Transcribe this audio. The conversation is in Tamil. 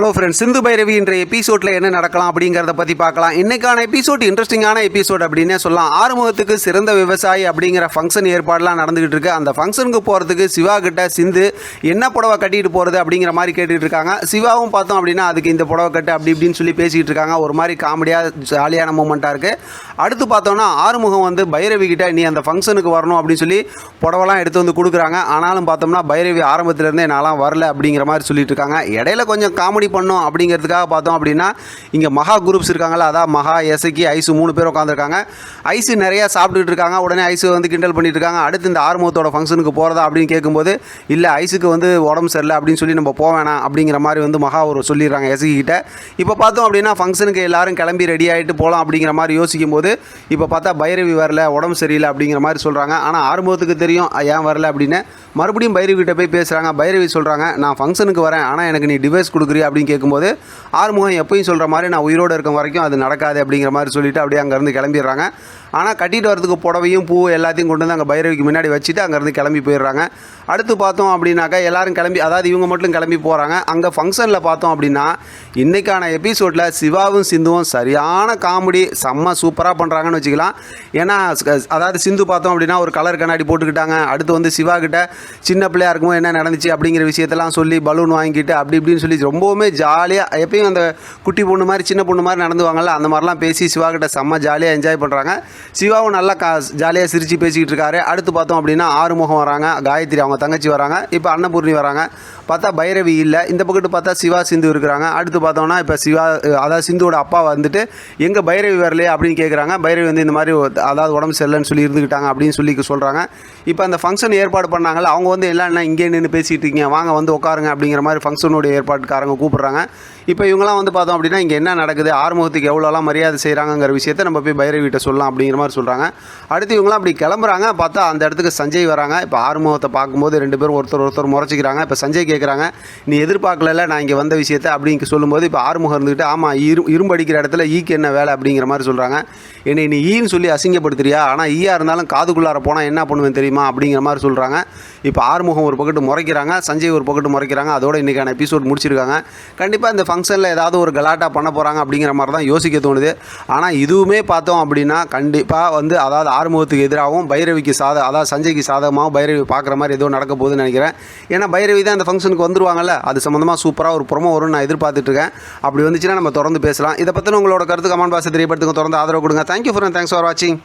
ஹலோ ஃப்ரெண்ட்ஸ், சிந்து பைரவி என்ற எபிசோடில் என்ன நடக்கலாம் அப்படிங்கிறத பற்றி பார்க்கலாம். இன்றைக்கான எபிசோட் இன்ட்ரெஸ்டிங்கான எபிசோட் அப்படின்னே சொல்லலாம். ஆறுமுகத்துக்கு சிறந்த விவசாயி அப்படிங்கிற ஃபங்க்ஷன் ஏற்பாடெலாம் நடந்துகிட்டு இருக்கு. அந்த ஃபங்க்ஷனுக்கு போகிறதுக்கு சிவா கிட்ட சிந்து என்ன புடவை கட்டிட்டு போகிறது அப்படிங்கிற மாதிரி கேட்டுட்டு இருக்காங்க. சிவாவும் பார்த்தோம் அப்படின்னா அதுக்கு இந்த புடவை கட்டு அப்படி இப்படின்னு சொல்லி பேசிகிட்டு இருக்காங்க. ஒரு மாதிரி காமெடியாக ஜாலியான மூமெண்ட்டாக இருக்குது. அடுத்து பார்த்தோன்னா ஆறுமுகம் வந்து பைரவி கிட்ட நீ அந்த ஃபங்க்ஷனுக்கு வரணும் அப்படின்னு சொல்லி புடவெல்லாம் எடுத்து வந்து கொடுக்குறாங்க. ஆனாலும் பார்த்தோம்னா பைரவி ஆரம்பத்திலேருந்தே நான்லாம் வரல அப்படிங்கிற மாதிரி சொல்லிட்டு இருக்காங்க. இடையில கொஞ்சம் காமெடி பண்ணோம் அப்படிங்கிறதுக்காக பார்த்தோம் அப்படின்னா இங்கே மகா குரூப்ஸ் இருக்காங்களா, அதான் மகா, எசக்கி, ஐசு 3 பேர் உட்காந்துருக்காங்க. ஐசு நிறையா சாப்பிட்டுட்டு இருக்காங்க. உடனே ஐசு வந்து கிண்டல் பண்ணிட்டு இருக்காங்க. அடுத்து இந்த ஆறுமுகத்தோட ஃபங்க்ஷனுக்கு போகிறதா அப்படின்னு கேட்கும்போது இல்லை ஐசுக்கு வந்து உடம்பு சரியில்லை அப்படின்னு சொல்லி நம்ம போவேணாம் அப்படிங்கிற மாதிரி வந்து மகா ஒரு சொல்லிடுறாங்க எசக்கி கிட்ட. இப்போ பார்த்தோம் அப்படின்னா ஃபங்க்ஷனுக்கு எல்லாரும் கிளம்பி ரெடி ஆகிட்டு போகலாம் அப்படிங்கிற மாதிரி யோசிக்கும் போது இப்போ பார்த்தா பைரவி வரல, உடம்பு சரியில்லை அப்படிங்கிற மாதிரி சொல்கிறாங்க. ஆனால் ஆறுமுகத்துக்கு தெரியும் ஏன் வரல அப்படின்னு. மறுபடியும் பைரவி கிட்ட போய் பேசுகிறாங்க. பைரவி சொல்கிறாங்க நான் ஃபங்க்ஷனுக்கு வரேன், ஆனால் எனக்கு நீ டிவைஸ் கொடுக்குறியா அப்படின்னு கேட்கும்போது ஆறுமுகம் எப்பயும் சொல்கிற மாதிரி நான் உயிரோடு இருக்க வரைக்கும் அது நடக்காது அப்படிங்கிற மாதிரி சொல்லிவிட்டு அப்படியே அங்கேருந்து கிளம்பிடுறாங்க. ஆனால் கட்டிட்டு வரதுக்கு புடவையும் பூ எல்லாத்தையும் கொண்டு வந்து அங்கே பைரவிக்கு முன்னாடி வச்சுட்டு அங்கேருந்து கிளம்பி போயிடுறாங்க. அடுத்து பார்த்தோம் அப்படின்னாக்கா எல்லோரும் கிளம்பி, அதாவது இவங்க மட்டும் கிளம்பி போகிறாங்க. அங்கே ஃபங்க்ஷனில் பார்த்தோம் அப்படின்னா இன்றைக்கான எபிசோடில் சிவாவும் சிந்துவும் சரியான காமெடி செம்ம சூப்பராக பண்ணுறாங்கன்னு வச்சுக்கலாம். ஏன்னா அதாவது சிந்து பார்த்தோம் அப்படின்னா ஒரு கலர் கண்ணாடி போட்டுக்கிட்டாங்க. அடுத்து வந்து சிவா கிட்ட சின்ன பிள்ளையாக இருக்கும்போது என்ன நடந்துச்சு அப்படிங்கிற விஷயத்தெல்லாம் சொல்லி பலூன் வாங்கிட்டு அப்படி இப்படின்னு சொல்லி ரொம்பவுமே ஜாலியாக எப்பயும் அந்த குட்டி பொண்ணு மாதிரி சின்ன பொண்ணு மாதிரி நடந்துவாங்கள்ல, அந்த மாதிரிலாம் பேசி சிவா கிட்ட செம்ம ஜாலியாக என்ஜாய் பண்ணுறாங்க. சிவாவும் நல்லா ஜாலியாக சிரித்து பேசிக்கிட்டு இருக்காரு. அடுத்து பார்த்தோம் அப்படின்னா ஆறுமுகம் வராங்க, காயத்ரி அவங்க தங்கச்சி வராங்க, இப்போ அன்னபூர்ணி வராங்க. பார்த்தா பைரவி இல்லை. இந்த பக்கத்து பார்த்தா சிவா சிந்து இருக்கிறாங்க. அடுத்து பார்த்தோம்னா இப்போ சிவா அதாவது சிந்துவோட அப்பா வந்துட்டு எங்கே பைரவி வரலையே அப்படின்னு கேட்குறாங்க. பைரவி வந்து இந்த மாதிரி அதாவது உடம்பு சரியில்லைன்னு சொல்லி இருந்துக்கிட்டாங்க அப்படின்னு சொல்லி சொல்கிறாங்க. இப்போ அந்த ஃபங்க்ஷன் ஏற்பாடு பண்ணாங்கல்ல, அவங்க வந்து எல்லாம் என்ன இங்கே நின்று பேசிகிட்டு இருக்கீங்க, வாங்க வந்து உட்காருங்க அப்படிங்கிற மாதிரி ஃபங்க்ஷனுடைய ஏற்பாட்டுக்காரங்க கூப்பிட்றாங்க. இப்போ இவங்களாம் வந்து பார்த்தோம் அப்படின்னா இங்கே என்ன நடக்குது, ஆறுமுகத்துக்கு எவ்வளோலாம் மரியாதை செய்கிறாங்கிற விஷயத்தை நம்ம போய் பைரவிகிட்ட சொல்லலாம் அப்படிங்கிற மாதிரி சொல்கிறாங்க. அடுத்து இவங்களாம் அப்படி கிளம்புறாங்க. பார்த்தா அந்த இடத்துக்கு சஞ்சய் வராங்க. இப்போ ஆறுமுகத்தை பார்க்கும்போது 2 பேரும் ஒருத்தர் முறைச்சிக்கிறாங்க. இப்போ சஞ்சய் கேட்குறாங்க நீ எதிர்பார்க்கல நான் இங்கே வந்த விஷயத்தை அப்படின்னு சொல்லும்போது இப்போ ஆறுமுகம் இருந்துக்கிட்டு ஆமாம் இரும்பு அடிக்கிற இடத்துல ஈக்கு என்ன வேலை அப்படிங்கிற மாதிரி சொல்கிறாங்க. என்னை நீ ஈன்னு சொல்லி அசிங்கப்படுத்துறியா, ஆனால் ஈயாக இருந்தாலும் காதுக்குள்ளார போனால் என்ன பண்ணுவேன் தெரியுமா அப்படிங்கிற மாதிரி சொல்கிறாங்க. இப்போ ஆறுமுகம் ஒரு பக்கத்து முறைக்கிறாங்க, சஞ்சய் ஒரு பக்கத்து முறைக்கிறாங்க. அதோட இன்றைக்கான எபிசோட் முடிச்சிருக்காங்க. கண்டிப்பாக இந்த ஃபங்க்ஷனில் ஏதாவது ஒரு கலாட்டா பண்ண போகிறாங்க அப்படிங்கிற மாதிரி தான் யோசிக்க தோணுது. ஆனால் இதுவுமே பார்த்தோம் அப்படின்னா கண்டிப்பாக வந்து அதாவது ஆறுமுகத்துக்கு எதிராகவும் பைரவிக்கு அதாவது சஞ்சய்க்கு சாதகமாகவும் பைரவி பார்க்குற மாதிரி ஏதோ நடக்க போகுதுன்னு நினைக்கிறேன். ஏன்னா பைரவி தான் அந்த ஃபங்க்ஷனுக்கு வந்துருவாங்கல்ல, அது சம்மந்தமாக சூப்பராக ஒரு ப்ரோமோ வரும்னு நான் எதிர்பார்த்துட்ருக்கேன். அப்படி வந்துச்சுன்னா நம்ம தொடர்ந்து பேசலாம். இதை பற்றின உங்களோட கருத்து கமெண்ட் பாக்ஸை தெரியப்படுத்துங்க. தொடர்ந்து ஆதரவு கொடுங்க. தேங்க்யூ ஃபார் வாட்சிங்.